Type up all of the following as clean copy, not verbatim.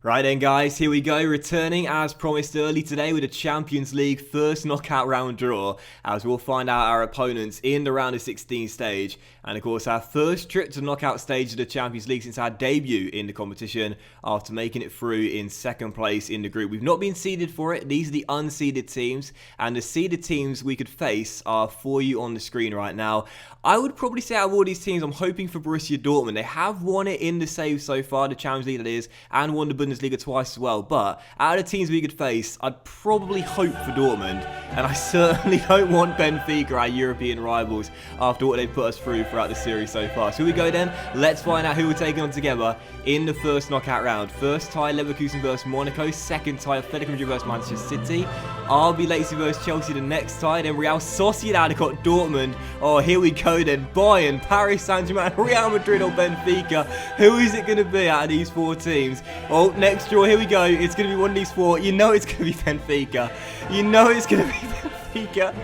Right then guys, here we go, returning as promised early today with a Champions League first knockout round draw, as we'll find out our opponents in the round of 16 stage, and of course our first trip to the knockout stage of the Champions League since our debut in the competition after making it through in second place in the group. We've not been seeded for it, these are the unseeded teams, and the seeded teams we could face are for you on the screen right now. I would probably say out of all these teams, I'm hoping for Borussia Dortmund. They have won it in the save so far, the Champions League that is, and won the Bundesliga twice as well, but out of the teams we could face, I'd probably hope for Dortmund, and I certainly don't want Benfica, our European rivals, after what they've put us through throughout the series so far. So here we go then, let's find out who we're taking on together in the first knockout round. First tie, Leverkusen versus Monaco. Second tie, Atletico Madrid versus Manchester City. RB Leipzig versus Chelsea the next tie. Then Real Sociedad have got Dortmund. Oh, here we go then, Bayern, Paris Saint-Germain, Real Madrid or Benfica. Who is it going to be out of these four teams? Oh, next draw, here we go. It's going to be one of these four. You know it's going to be Benfica. You know it's going to be Benfica.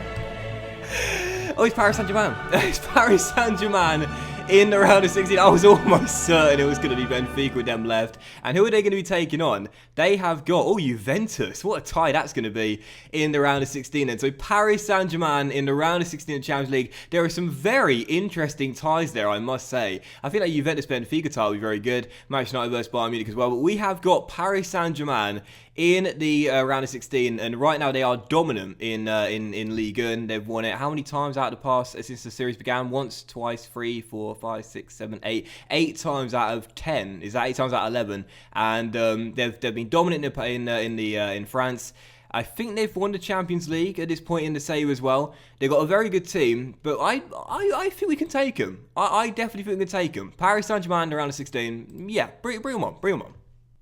Oh, it's Paris Saint-Germain. It's Paris Saint-Germain in the round of 16. I was almost certain it was going to be Benfica with them left. And who are they going to be taking on? They have got, oh, Juventus. What a tie that's going to be in the round of 16 then. So Paris Saint-Germain in the round of 16 of the Champions League. There are some very interesting ties there, I must say. I feel like Juventus-Benfica tie will be very good. Manchester United versus Bayern Munich as well. But we have got Paris Saint-Germain in the round of 16, and right now they are dominant in Ligue 1. They've won it how many times out of the past since the series began? Once, twice, 3, 4, 5, 6, 7, 8. 8 times out of 10. Is that 8 times out of 11? And they've been dominant in France. I think they've won the Champions League at this point in the save as well. They've got a very good team, but I think we can take them. I definitely think we can take them. Paris Saint-Germain in the round of 16. Yeah, bring them on. Bring them on.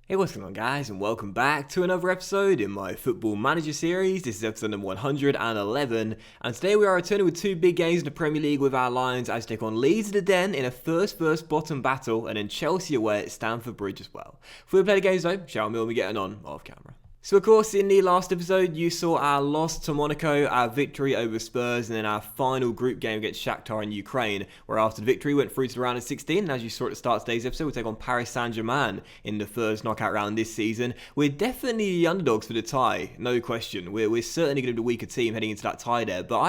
Hey, what's going on guys, and welcome back to another episode in my Football Manager series. This is episode number 111, and today we are returning with two big games in the Premier League with our Lions as they take on Leeds at the Den in a first bottom battle, and then Chelsea away at Stamford Bridge as well. Before we play the games though, shout out me when we getting on off camera. So of course, in the last episode, you saw our loss to Monaco, our victory over Spurs, and then our final group game against Shakhtar in Ukraine, where after the victory, we went through to the round of 16, and as you saw at the start of today's episode, we'll take on Paris Saint-Germain in the first knockout round this season. We're definitely the underdogs for the tie, no question. We're certainly going to be the weaker team heading into that tie there, but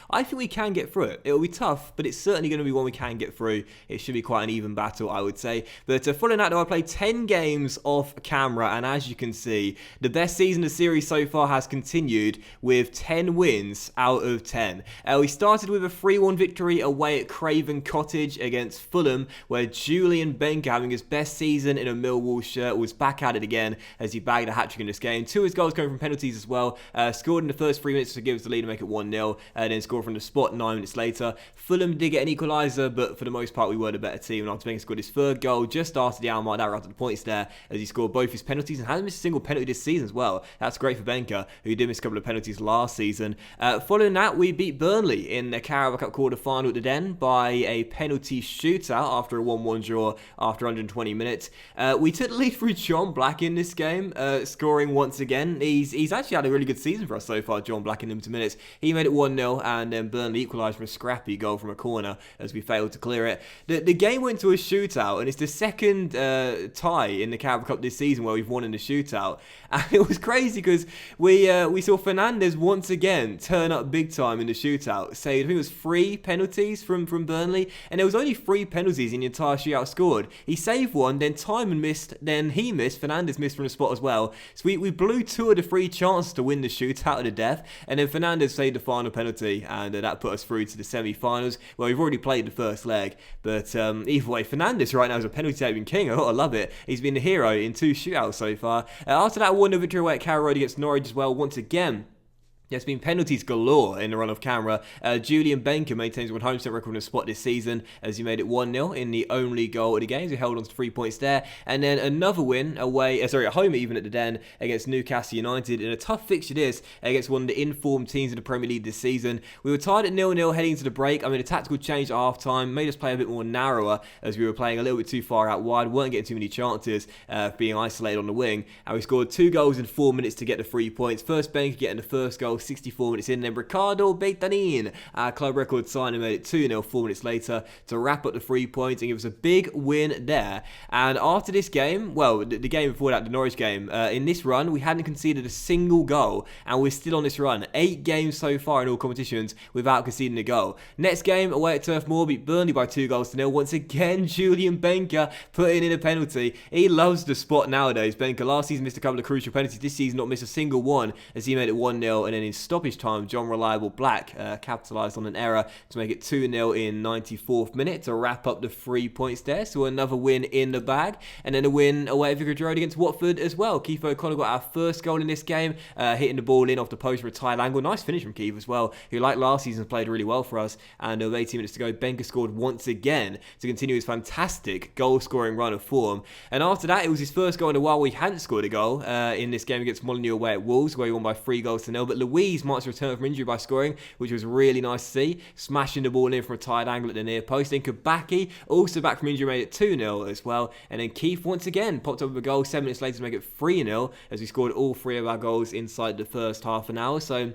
I think we can get through it. It'll be tough, but it's certainly going to be one we can get through. It should be quite an even battle, I would say. But following that, though, I played 10 games off camera, and as you can see, the best season of the series so far has continued with 10 wins out of 10. We started with a 3-1 victory away at Craven Cottage against Fulham, where Julian Benke, having his best season in a Millwall shirt, was back at it again as he bagged a hat-trick in this game. 2 of his goals coming from penalties as well. Scored in the first 3 minutes to give us the lead and make it 1-0, and then scored from the spot 9 minutes later. Fulham did get an equaliser, but for the most part we were the better team, and after Benke scored his 3rd goal just after the hour mark, that wrapped up the points there as he scored both his penalties and hasn't missed a single penalty this season as well. That's great for Benke, who did miss a couple of penalties last season. Following that, we beat Burnley in the Carabao Cup quarter-final at the Den by a penalty shootout after a 1-1 draw after 120 minutes. We took the lead through John Black in this game, scoring once again. He's actually had a really good season for us so far, John Black, in limited minutes. He made it 1-0, and then Burnley equalised from a scrappy goal from a corner as we failed to clear it. The game went to a shootout, and it's the second tie in the Carabao Cup this season where we've won in the shootout. And it was crazy because we saw Fernandes once again turn up big time in the shootout. Say, I think it was 3 penalties from Burnley, and there was only 3 penalties in the entire shootout scored. He saved one, then Timon missed, then he missed, Fernandes missed from the spot as well. So we blew 2 of the 3 chances to win the shootout to the death, and then Fernandes saved the final penalty, and that put us through to the semi-finals. Well, we've already played the first leg, but either way, Fernandes right now is a penalty-saving king. I love it. He's been the hero in 2 shootouts so far. After that, 1-0 victory away at Carrow Road against Norwich as well. Once again, there's been penalties galore in the run of camera. Julian Benke maintains 100% record on the spot this season as he made it 1-0 in the only goal of the game. So he held on to 3 points there. And then another win away, at home even at the Den against Newcastle United in a tough fixture this against one of the informed teams in the Premier League this season. We were tied at 0-0 heading into the break. I mean, a tactical change at half-time made us play a bit more narrower as we were playing a little bit too far out wide. Weren't getting too many chances being isolated on the wing. And we scored 2 goals in 4 minutes to get the 3 points. First Benke getting the first goal, 64 minutes in. And then Ricardo Beitanin, our club record signing, made it 2-0 4 minutes later to wrap up the 3 points and give us a big win there. And after this game, well, the game before that, the Norwich game, in this run, we hadn't conceded a single goal, and we're still on this run. 8 games so far in all competitions without conceding a goal. Next game, away at Turf Moor, beat Burnley by 2-0. Once again, Julian Benker putting in a penalty. He loves the spot nowadays. Benker last season missed a couple of crucial penalties. This season not missed a single one as he made it 1-0. And then in stoppage time, John Reliable Black capitalised on an error to make it 2-0 in 94th minute to wrap up the 3 points there. So another win in the bag. And then a win away at Vicarage Road against Watford as well. Keith O'Connor got our first goal in this game, hitting the ball in off the post for a tight angle. Nice finish from Keith as well, who like last season played really well for us. And with 18 minutes to go, Benker scored once again to continue his fantastic goal-scoring run of form. And after that, it was his first goal in a while we hadn't scored a goal in this game against Molineux away at Wolves, where he won by 3-0. But Louise marked his return from injury by scoring, which was really nice to see, smashing the ball in from a tight angle at the near post. Then Kabaki, also back from injury, made it 2-0 as well. And then Keith once again popped up with a goal 7 minutes later to make it 3-0, as we scored all 3 of our goals inside the first half an hour. So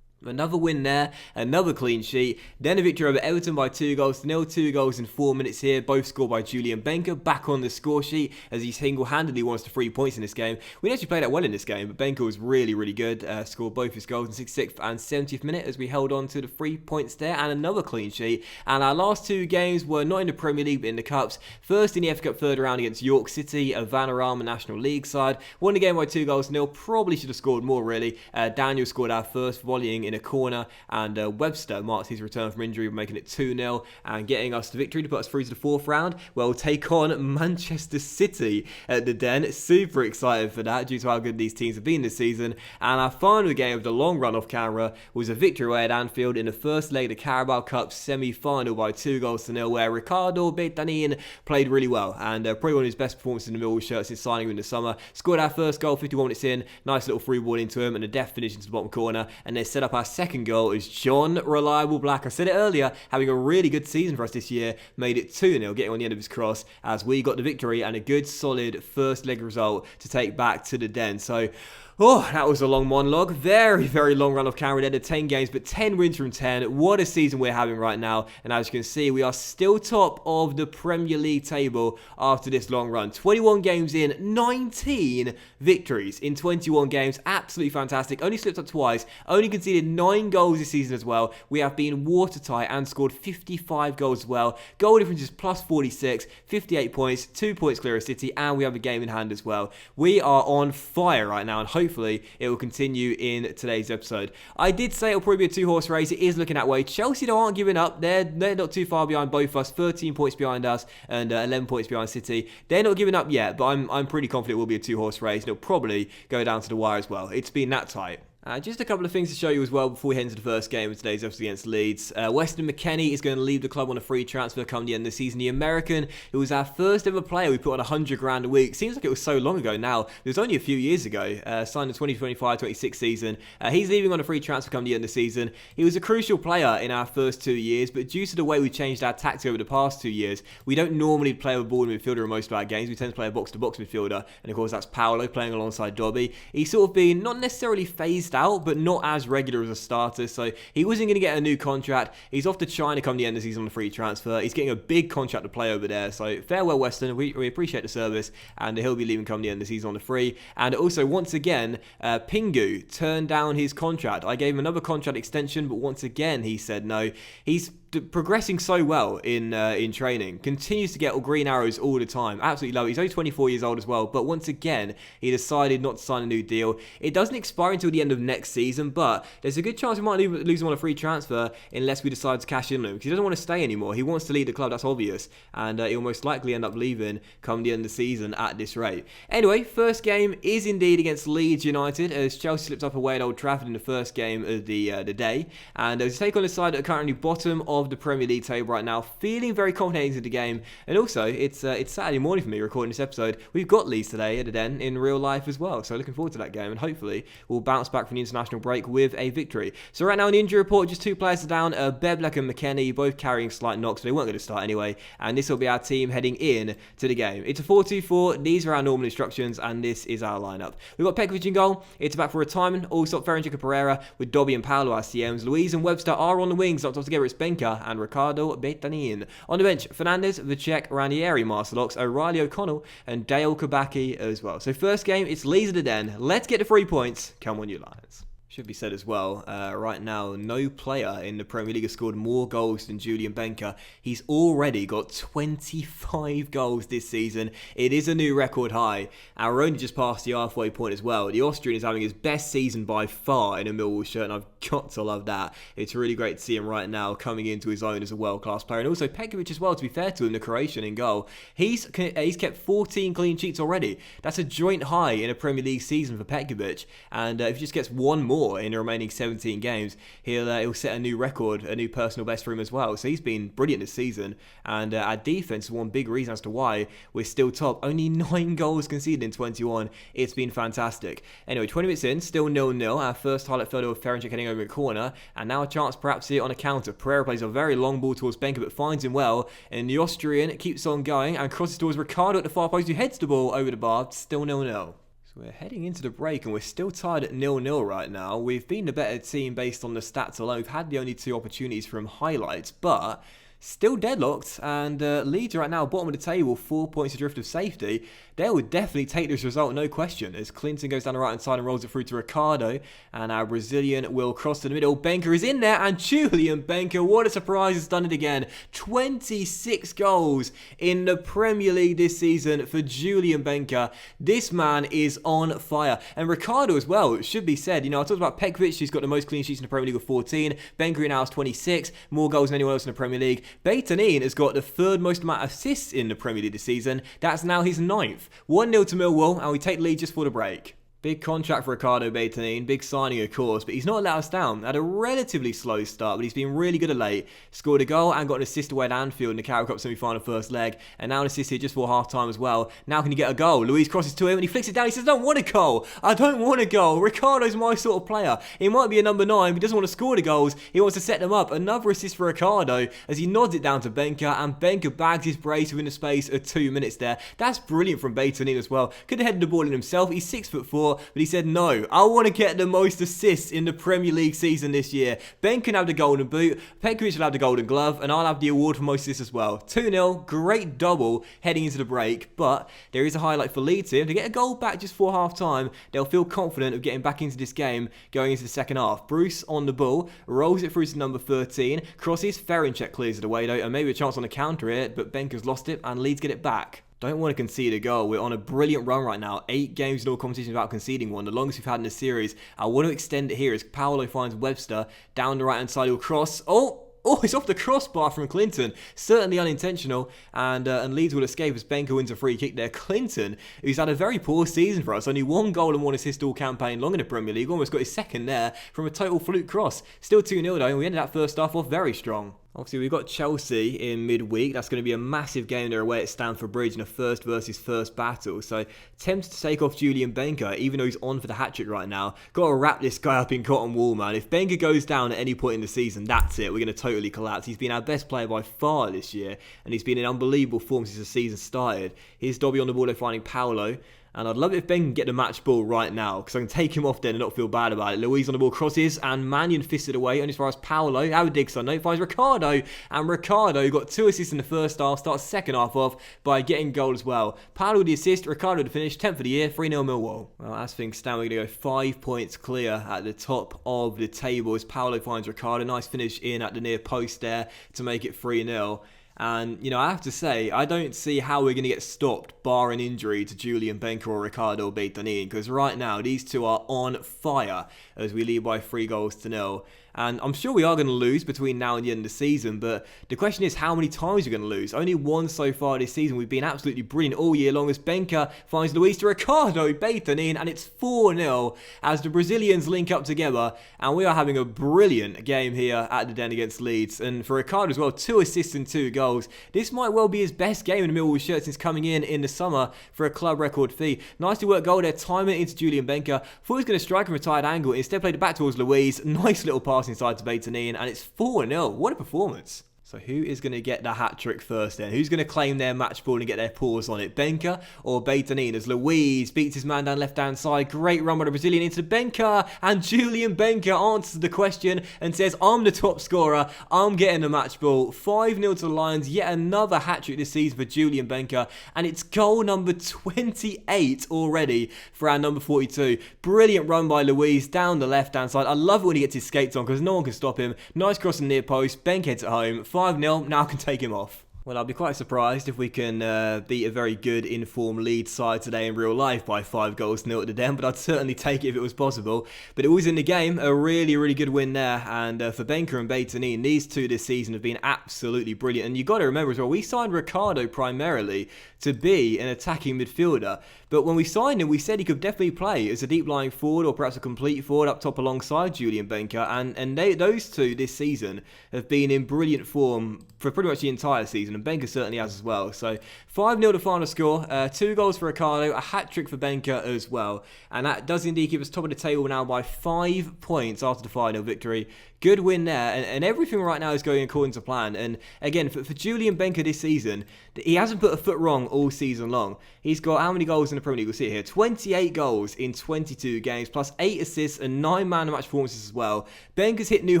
another win there, another clean sheet, then a victory over Everton by 2-0. 2 goals in 4 minutes here, both scored by Julian Benker, back on the score sheet as he single-handedly won us to 3 points in this game. We didn't actually play that well in this game, but Benker was really, really good, scored both his goals in 66th and 70th minute as we held on to the 3 points there, and another clean sheet. And our last 2 games were not in the Premier League but in the Cups. First in the FA Cup third round against York City, a Vanarama National League side. Won the game by 2-0. Probably should have scored more really. Daniel scored our first volleying in a corner, and Webster marked his return from injury, making it 2-0 and getting us the victory to put us through to the 4th round. We'll take on Manchester City at the Den. Super excited for that due to how good these teams have been this season. And our final game of the long run off camera was a victory away at Anfield in the first leg of the Carabao Cup semi-final by 2-0, where Ricardo Beitanin played really well and probably one of his best performances in the Millwall shirt since signing him in the summer. Scored our first goal 51 minutes in, nice little free ball into him and a deft finish into the bottom corner, and then set up our second goal is John Reliable Black. I said it earlier, having a really good season for us this year, made it 2-0, getting on the end of his cross as we got the victory and a good solid first leg result to take back to the Den. So oh, that was a long monologue. Very, very long run of camera there. 10 games, but 10 wins from 10. What a season we're having right now. And as you can see, we are still top of the Premier League table after this long run. 21 games in, 19 victories in 21 games. Absolutely fantastic. Only slipped up twice. Only conceded 9 goals this season as well. We have been watertight and scored 55 goals as well. Goal difference is plus 46, 58 points, 2 points clear of City, and we have a game in hand as well. We are on fire right now, and hopefully it will continue in today's episode. I did say it'll probably be a 2-horse race. It is looking that way. Chelsea though aren't giving up. They're not too far behind both of us. 13 points behind us and 11 points behind City. They're not giving up yet, but I'm pretty confident it will be a 2-horse race. And it'll probably go down to the wire as well. It's been that tight. Just a couple of things to show you as well before we head into the first game of today's episode against Leeds. Weston McKennie is going to leave the club on a free transfer come the end of the season. The American, who was our first ever player we put on 100 grand a week. Seems like it was so long ago now. It was only a few years ago. Signed the 2025-26 season. He's leaving on a free transfer come the end of the season. He was a crucial player in our first 2 years, but due to the way we changed our tactics over the past 2 years, we don't normally play a ball midfielder in most of our games. We tend to play a box-to-box midfielder, and of course that's Paolo playing alongside Dobby. He's sort of been not necessarily phased out, but not as regular as a starter, so he wasn't going to get a new contract. He's off to China come the end of the season on a free transfer. He's getting a big contract to play over there, so farewell Weston. We appreciate the service, and he'll be leaving come the end of the season on a free. And also, once again, Pingu turned down his contract. I gave him another contract extension, but once again he said no. He's progressing so well in training, continues to get all green arrows all the time. Absolutely love it. He's only 24 years old as well, but once again he decided not to sign a new deal. It doesn't expire until the end of next season, but there's a good chance we might lose him on a free transfer unless we decide to cash in on him, because he doesn't want to stay anymore. He wants to leave the club, that's obvious, and he'll most likely end up leaving come the end of the season at this rate. Anyway, first game is indeed against Leeds United, as Chelsea slipped up away at Old Trafford in the first game of the day, and they take on a side that are currently bottom of of the Premier League table right now, feeling very confident into the game. And also, it's Saturday morning for me recording this episode. We've got Leeds today at the Den in real life as well, so looking forward to that game, and hopefully we'll bounce back from the international break with a victory. So right now in the injury report, just 2 players are down, Beblek and McKennie, both carrying slight knocks, but they weren't going to start anyway, and this will be our team heading in to the game. It's a 4-2-4, these are our normal instructions, and this is our lineup. We've got Pekovic in goal, it's back for retirement, Allsop, Ferencik and Pereira, with Dobby and Paolo as CMs. Louise and Webster are on the wings, locked up together, it's Benka and Ricardo Betanin. On the bench, Fernandez, Vicek, Ranieri, Marcelox, O'Reilly, O'Connell, and Dale Kabaki as well. So first game, it's Leeds at the Den. Let's get the 3 points. Come on, you Lions. Should be said as well, right now, no player in the Premier League has scored more goals than Julian Benka. He's already got 25 goals this season. It is a new record high. Our only just passed the halfway point as well. The Austrian is having his best season by far in a Millwall shirt, and I've got to love that. It's really great to see him right now coming into his own as a world-class player. And also Pekovic as well, to be fair to him, the Croatian in goal. He's kept 14 clean sheets already. That's a joint high in a Premier League season for Pekovic. And if he just gets one more in the remaining 17 games, he'll set a new record, a new personal best for him as well. So he's been brilliant this season, and our defense is one big reason as to why we're still top. Only 9 goals conceded in 21. It's been fantastic. Anyway, 20 minutes in, still 0-0. Our first highlight photo of Ferencik heading over a corner, and now a chance perhaps to see it on a counter. Pereira plays a very long ball towards Benka, but finds him well, and the Austrian keeps on going and crosses towards Ricardo at the far post, who heads the ball over the bar. Still 0-0. So we're heading into the break, and we're still tied at 0-0 right now. We've been the better team based on the stats alone. We've had the only 2 opportunities from highlights, but still deadlocked, and Leeds are right now bottom of the table, 4 points adrift of safety. They would definitely take this result, no question, as Clinton goes down the right-hand side and rolls it through to Ricardo, and our Brazilian will cross to the middle. Benka is in there, and Julian Benka, what a surprise, has done it again. 26 goals in the Premier League this season for Julian Benka. This man is on fire. And Ricardo as well, it should be said. You know, I talked about Pekovic, who's got the most clean sheets in the Premier League with 14. Benka now has 26, more goals than anyone else in the Premier League. Betanin has got the 3rd most amount of assists in the Premier League this season. That's now his 9th. 1-0 to Millwall, and we take the lead just for the break. Big contract for Ricardo Betanin, big signing of course, but he's not let us down. Had a relatively slow start, but he's been really good of late. Scored a goal and got an assist away at Anfield in the Carabao Cup semi-final first leg, and now an assist here just for half-time as well. Now can he get a goal? Luis crosses to him and he flicks it down. He says, I don't want a goal. I don't want a goal. Ricardo's my sort of player. He might be a number 9, but he doesn't want to score the goals. He wants to set them up. Another assist for Ricardo as he nods it down to Benka, and Benka bags his brace within the space of 2 minutes there. That's brilliant from Betanin as well. Could have headed the ball in himself. He's 6'4", but he said no. I want to get the most assists in the Premier League season this year. Ben can have the golden boot, Pekovic will have the golden glove, and I'll have the award for most assists as well. 2-0, great double heading into the break, but there is a highlight for Leeds here. To get a goal back just for half-time, they'll feel confident of getting back into this game going into the second half. Bruce on the ball, rolls it through to number 13, crosses, Ferencik clears it away though, and maybe a chance on the counter here, but Benka's lost it, and Leeds get it back. Don't want to concede a goal. We're on a brilliant run right now. 8 games in all competitions without conceding one. The longest we've had in the series. I want to extend it here as Paolo finds Webster. Down the right-hand side, he'll cross. Oh, it's off the crossbar from Clinton. Certainly unintentional. And Leeds will escape as Benka wins a free kick there. Clinton, who's had a very poor season for us. Only 1 goal and 1 assist all campaign long in the Premier League. Almost got his second there from a total fluke cross. Still 2-0 though, and we ended that first half off very strong. Obviously, we've got Chelsea in midweek. That's going to be a massive game there away at Stamford Bridge in a first versus first battle. So, tempted to take off Julian Benka, even though he's on for the hat-trick right now. Got to wrap this guy up in cotton wool, man. If Benka goes down at any point in the season, that's it. We're going to totally collapse. He's been our best player by far this year, and he's been in unbelievable form since the season started. Here's Dobby on the ball, they're finding Paolo. And I'd love it if Ben can get the match ball right now, because I can take him off then and not feel bad about it. Louise on the ball crosses, and Mannion fisted away. Only as far as Paolo. How Digson note finds Ricardo. And Ricardo got 2 assists in the first half, starts second half off by getting goal as well. Paolo with the assist, Ricardo to finish, 10th for the year, 3-0 Millwall. Well, as things stand, we're going to go 5 points clear at the top of the table as Paolo finds Ricardo. Nice finish in at the near post there to make it 3-0. And, I have to say, I don't see how we're going to get stopped, bar an injury to Julian Benker or Ricardo Beitanin, because right now, these two are on fire as we lead by 3-0. And I'm sure we are going to lose between now and the end of the season, but the question is how many times we're going to lose. Only one so far this season. We've been absolutely brilliant all year long as Benker finds Luis to Ricardo Beitanin, and it's 4-0 as the Brazilians link up together, and we are having a brilliant game here at the Den against Leeds. And for Ricardo as well, 2 assists and 2 goals. This might well be his best game in the Millwall shirt since coming in the summer for a club record fee. Nicely worked goal there, timing it into Julian Benker. Thought he was going to strike from a tight angle, instead played it back towards Luis. Nice little pass inside to Beitanin, and it's 4-0. What a performance. So who is going to get the hat-trick first then? Who's going to claim their match ball and get their paws on it? Benker or Beitanin? As Luis beats his man down left-hand side. Great run by the Brazilian into Benker. And Julian Benker answers the question and says, I'm the top scorer. I'm getting the match ball. 5-0 to the Lions. Yet another hat-trick this season for Julian Benker. And it's goal number 28 already for our number 42. Brilliant run by Luis down the left-hand side. I love it when he gets his skates on because no one can stop him. Nice cross in the near post. Benker heads it home. 5-0, now can take him off. Well, I'll be quite surprised if we can beat a very good informed Leeds side today in real life by 5-0 at the Den, but I'd certainly take it if it was possible. But it was in the game, a really, really good win there. And for Benker and Beitanin, these two this season have been absolutely brilliant. And you've got to remember as well, we signed Ricardo primarily to be an attacking midfielder. But when we signed him, we said he could definitely play as a deep-lying forward or perhaps a complete forward up top alongside Julian Benker. And those two this season have been in brilliant form for pretty much the entire season. And Benker certainly has as well. So 5-0 to final score, 2 goals for Ricardo, a hat-trick for Benker as well. And that does indeed keep us top of the table now by 5 points after the final victory. Good win there, and everything right now is going according to plan. And again, for Julian Benker this season, he hasn't put a foot wrong all season long. He's got how many goals in the Premier League? We'll see it here. 28 goals in 22 games, plus 8 assists and 9 man-of-match performances as well. Benker's hit new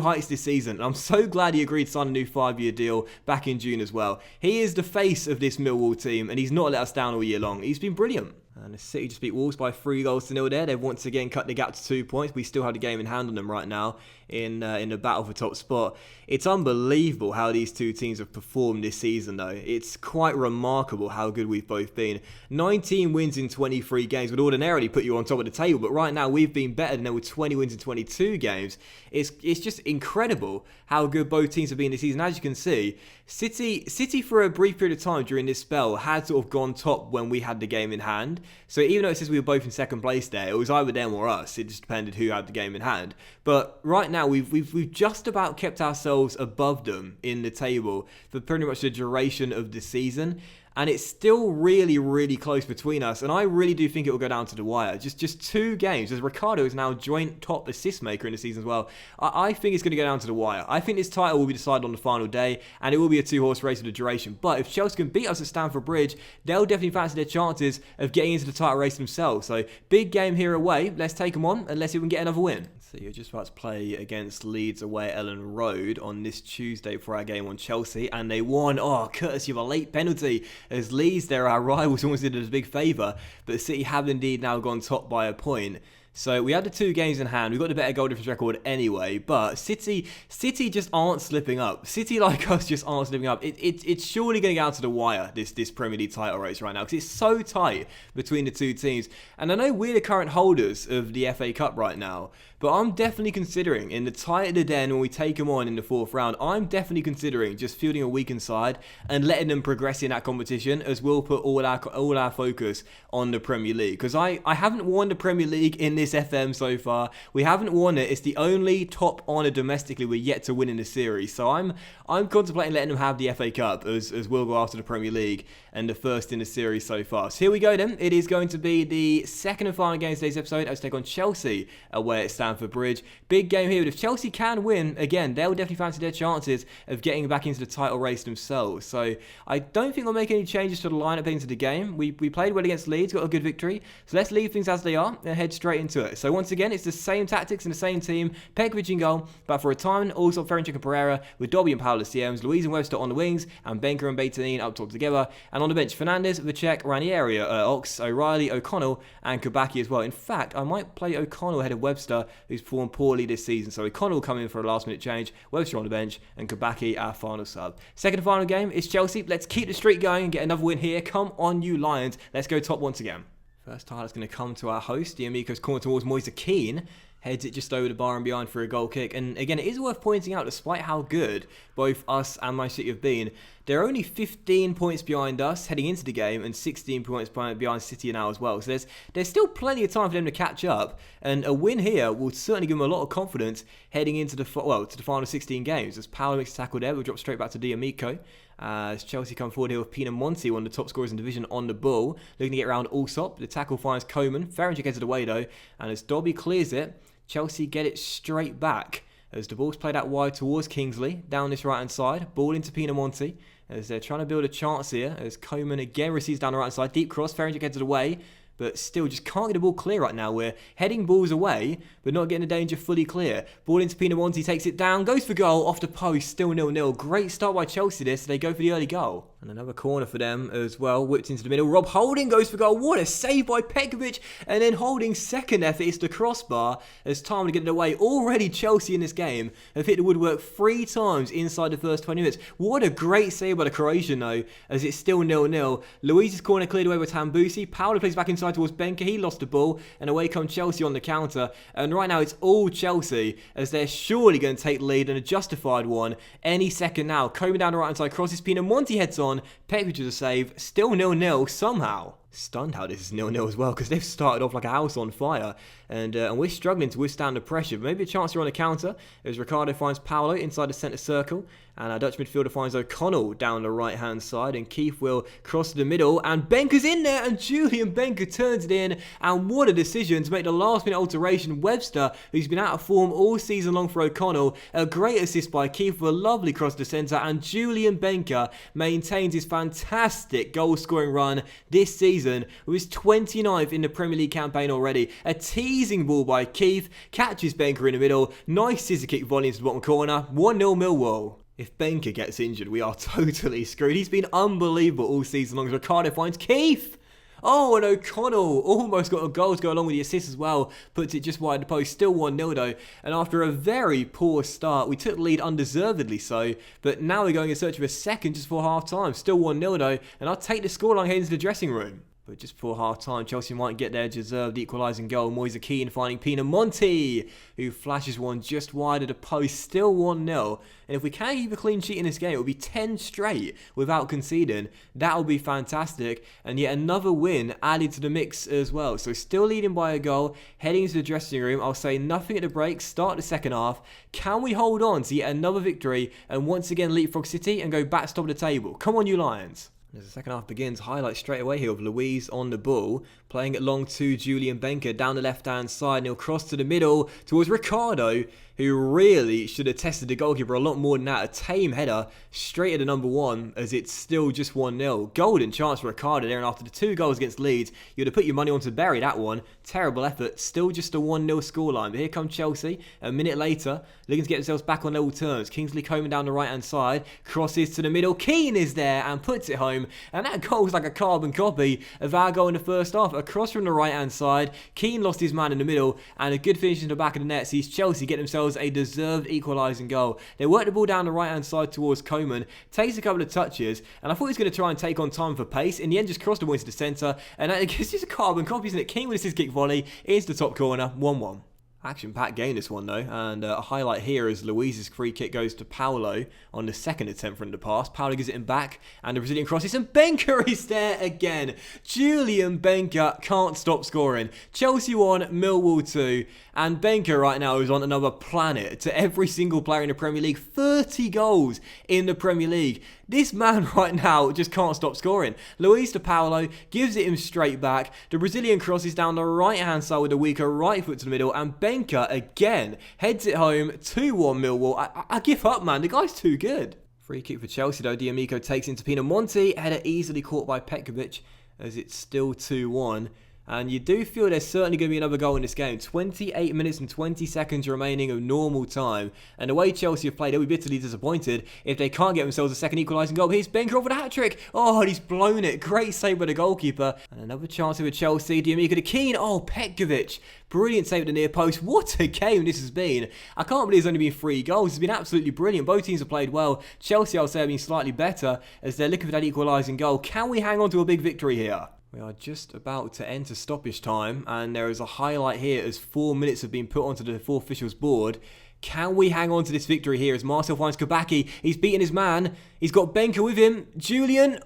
heights this season, and I'm so glad he agreed to sign a new 5-year deal back in June as well. He is the face of this Millwall team, and he's not let us down all year long. He's been brilliant. And the City just beat Wolves by 3-0 there. They've once again cut the gap to 2 points. We still have the game in hand on them right now in the battle for top spot. It's unbelievable how these two teams have performed this season, though. It's quite remarkable how good we've both been. 19 wins in 23 games would ordinarily put you on top of the table, but right now we've been better than them with 20 wins in 22 games. It's just incredible how good both teams have been this season. As you can see, City for a brief period of time during this spell had sort of gone top when we had the game in hand. So even though it says we were both in second place there, it was either them or us. It just depended who had the game in hand. But right now we've just about kept ourselves above them in the table for pretty much the duration of the season. And it's still really, really close between us. And I really do think it will go down to the wire. Just 2 games, as Ricardo is now joint top assist maker in the season as well. I think it's going to go down to the wire. I think this title will be decided on the final day, and it will be a 2-horse race of the duration. But if Chelsea can beat us at Stamford Bridge, they'll definitely fancy their chances of getting into the title race themselves. So big game here away. Let's take them on, and let's see if we can get another win. So you're just about to play against Leeds away at Ellen Road on this Tuesday for our game on Chelsea, and they won, courtesy of a late penalty. As Leeds, they're our rivals, almost did us a big favour, but City have indeed now gone top by a point. So we had the 2 games in hand. We've got the better goal difference record anyway, but City just aren't slipping up. City like us just aren't slipping up. It's surely going to get out to the wire, this Premier League title race right now, because it's so tight between the 2 teams. And I know we're the current holders of the FA Cup right now, but I'm definitely considering, in the tie at the Den when we take them on in the 4th round, I'm definitely considering just fielding a weakened side and letting them progress in that competition, as we'll put all our focus on the Premier League. Because I haven't won the Premier League in this FM so far. We haven't won it. It's the only top honour domestically we're yet to win in the series. So I'm contemplating letting them have the FA Cup as we'll go after the Premier League and the first in the series so far. So here we go then. It is going to be the second and final game of today's episode as we take on Chelsea away at Stamford Bridge. Big game here, but if Chelsea can win, again, they'll definitely fancy their chances of getting back into the title race themselves. So I don't think we'll make any changes to the lineup into the game. We played well against Leeds, got a good victory. So let's leave things as they are and head straight into into it. So once again, it's the same tactics and the same team. Pekovic in goal, but for a time, also Ferencik and Pereira with Dobby and Paolo as CMs, Luiz and Webster on the wings, and Benker and Beitanin up top together. And on the bench, Fernandes, Vicek, Ranieri, Ox, O'Reilly, O'Connell, and Kabaki as well. In fact, I might play O'Connell ahead of Webster, who's performed poorly this season. So O'Connell will come in for a last-minute change, Webster on the bench, and Kabaki our final sub. Second and final game is Chelsea. Let's keep the streak going and get another win here. Come on, you Lions. Let's go top once again. First highlight's going to come to our host. D'Amico's corner towards Moise Keane. Heads it just over the bar and behind for a goal kick. And again, it is worth pointing out, despite how good both us and Man City have been, they're only 15 points behind us heading into the game and 16 points behind City now as well. So there's still plenty of time for them to catch up. And a win here will certainly give them a lot of confidence heading into the final 16 games. As Paolo makes a tackle there, we'll drop straight back to D'Amico. As Chelsea come forward here with Pinamonti, one of the top scorers in the division, on the ball. Looking to get around Allsop. The tackle finds Coman. Ferencik gets it away though. And as Dobby clears it, Chelsea get it straight back. As the ball's played out wide towards Kingsley. Down this right-hand side. Ball into Pinamonti. As they're trying to build a chance here. As Coman again receives down the right-hand side. Deep cross. Ferencik gets it away. But still just can't get the ball clear right now. We're heading balls away, but not getting the danger fully clear. Ball into Pinamonti, takes it down, goes for goal, off the post, still 0-0. Great start by Chelsea this, they go for the early goal. And another corner for them as well, whipped into the middle. Rob Holding goes for goal, what a save by Pekovic. And then Holding's second effort is the crossbar as time to get it away. Already Chelsea in this game have hit the woodwork 3 times inside the first 20 minutes. What a great save by the Croatian though, as it's still 0-0. Luiz's corner cleared away with Tambusi. Paolo plays back inside towards Benker, he lost the ball, and away comes Chelsea on the counter. And right now it's all Chelsea, as they're surely going to take the lead, and a justified one any second now. Coman down the right hand side, crosses, Pinamonti heads on, Pekovic with a save, still 0-0 somehow. Stunned how this is 0-0 as well, because they've started off like a house on fire, and we're struggling to withstand the pressure. But maybe a chance here on the counter as Ricardo finds Paolo inside the centre circle, and our Dutch midfielder finds O'Connell down the right hand side, and Keith will cross to the middle, and Benker's in there, and Julian Benker turns it in. And what a decision to make the last minute alteration. Webster, who's been out of form all season long for O'Connell, a great assist by Keith with a lovely cross to centre, and Julian Benker maintains his fantastic goal scoring run this season with his 29th in the Premier League campaign already. A teasing ball by Keith, catches Benker in the middle, nice scissor kick volley into the bottom corner, 1-0 Millwall. If Benker gets injured, we are totally screwed. He's been unbelievable all season long. Ricardo finds Keith. Oh, and O'Connell almost got a goal to go along with the assist as well. Puts it just wide the post. Still 1-0 though. And after a very poor start, we took the lead undeservedly so. But now we're going in search of a second just before half time. Still 1-0 though. And I'll take the scoreline heading to the dressing room. But just before half-time, Chelsea might get their deserved equalising goal. Moise Keane finding Pinamonti, who flashes one just wide of the post. Still 1-0. And if we can keep a clean sheet in this game, it will be 10 straight without conceding. That will be fantastic. And yet another win added to the mix as well. So still leading by a goal, heading into the dressing room. I'll say nothing at the break, start the second half. Can we hold on to yet another victory and once again leapfrog City and go back to top of the table? Come on, you Lions. As the second half begins, highlight straight away here of Luiz on the ball, playing it long to Julian Benker down the left-hand side, and he'll cross to the middle towards Ricardo, who really should have tested the goalkeeper a lot more than that. A tame header straight at the number 1 as it's still just 1-0. Golden chance for Ricardo there, and after the 2 goals against Leeds, you'd have put your money on to bury that one. Terrible effort, still just a 1-0 scoreline. But here comes Chelsea, a minute later, looking to get themselves back on level terms. Kingsley Coman down the right-hand side, crosses to the middle, Keane is there and puts it home. And that goal was like a carbon copy of our goal in the first half. Across from the right-hand side, Keane lost his man in the middle, and a good finish in the back of the net sees Chelsea get themselves a deserved equalising goal. They work the ball down the right-hand side towards Coman, takes a couple of touches, and I thought he was going to try and take on time for pace. In the end, just crossed the ball into the centre, and it's just a carbon copy, isn't it? Keane with his kick volley into the top corner, 1-1. Action-packed game this one though, and a highlight here is Luiz's free kick goes to Paolo on the second attempt from the pass. Paolo gives it him back, and the Brazilian crosses, and Benker is there again. Julian Benker can't stop scoring. Chelsea 1, Millwall 2, and Benker right now is on another planet to every single player in the Premier League. 30 goals in the Premier League. This man right now just can't stop scoring. Luiz to Paolo, gives it him straight back. The Brazilian crosses down the right-hand side with a weaker right foot to the middle, and Benker again heads it home, 2-1 Millwall. I give up, man. The guy's too good. Free kick for Chelsea though. D'Amico takes into Pinamonti. Header easily caught by Pekovic as it's still 2-1. And you do feel there's certainly going to be another goal in this game. 28 minutes and 20 seconds remaining of normal time. And the way Chelsea have played, they'll be bitterly disappointed if they can't get themselves a second equalising goal. Here's Benker for the hat-trick. Oh, and he's blown it. Great save by the goalkeeper. And another chance with Chelsea. Diomika the Keane. Oh, Petkovic. Brilliant save at the near post. What a game this has been. I can't believe there's only been 3 goals. It's been absolutely brilliant. Both teams have played well. Chelsea, I'll say, have been slightly better as they're looking for that equalising goal. Can we hang on to a big victory here? We are just about to enter stoppage time, and there is a highlight here as 4 minutes have been put onto the 4 officials' board. Can we hang on to this victory here as Marcel finds Kabaki? He's beaten his man. He's got Benker with him. Julian,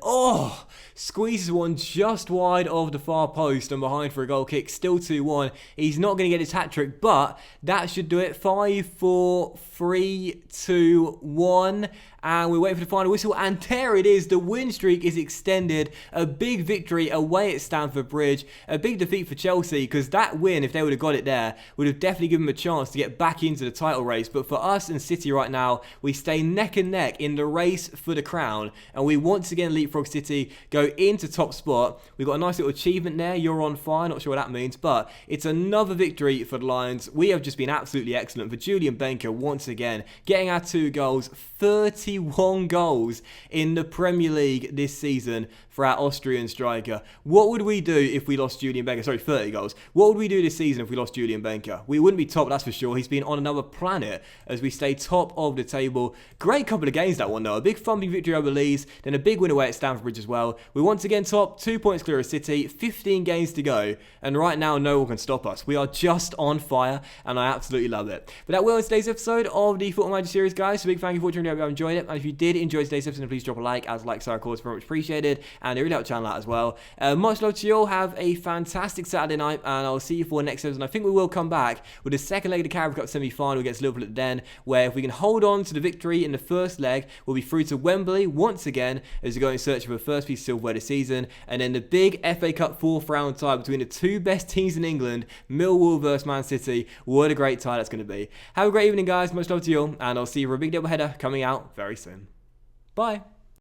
squeezes one just wide of the far post and behind for a goal kick. Still 2-1. He's not going to get his hat-trick, but that should do it. 5, 4, 3, 2, 1. And we're waiting for the final whistle, and there it is. The win streak is extended. A big victory away at Stamford Bridge. A big defeat for Chelsea, because that win, if they would have got it there, would have definitely given them a chance to get back into the title race. But for us and City right now, we stay neck and neck in the race for the crown, and we once again leapfrog City, go into top spot. We've got a nice little achievement there. You're on fire. Not sure what that means, but it's another victory for the Lions. We have just been absolutely excellent. For Julian Benker, once again, getting our 2 goals, 31 goals in the Premier League this season for our Austrian striker. What would we do if we lost Julian Benker? Sorry, 30 goals. What would we do this season if we lost Julian Benker? We wouldn't be top, that's for sure. He's been on another planet as we stay top of the table. Great couple of games, that one, though. A big thumping victory over Leeds, then a big win away at Stamford Bridge as well. We're once again top, 2 points clear of City, 15 games to go, and right now no one can stop us. We are just on fire, and I absolutely love it. But that will end today's episode of the Football Manager series, guys. So big thank you for watching. I hope you enjoyed it, and if you did enjoy today's episode, please drop a like, as likes are of course very much appreciated, and it really helps the channel out as well. Much love to you all. Have a fantastic Saturday night, and I'll see you for next episode. And I think we will come back with the second leg of the Carabao Cup semi-final against Liverpool at the Den, where if we can hold on to the victory in the first leg, we'll be through to Wembley once again as we go in search of a first piece of silverware this season, and then the big FA Cup 4th round tie between the 2 best teams in England, Millwall versus Man City. What a great tie that's going to be. Have a great evening, guys. Much love to you all, and I'll see you for a big double header coming out very soon. Bye.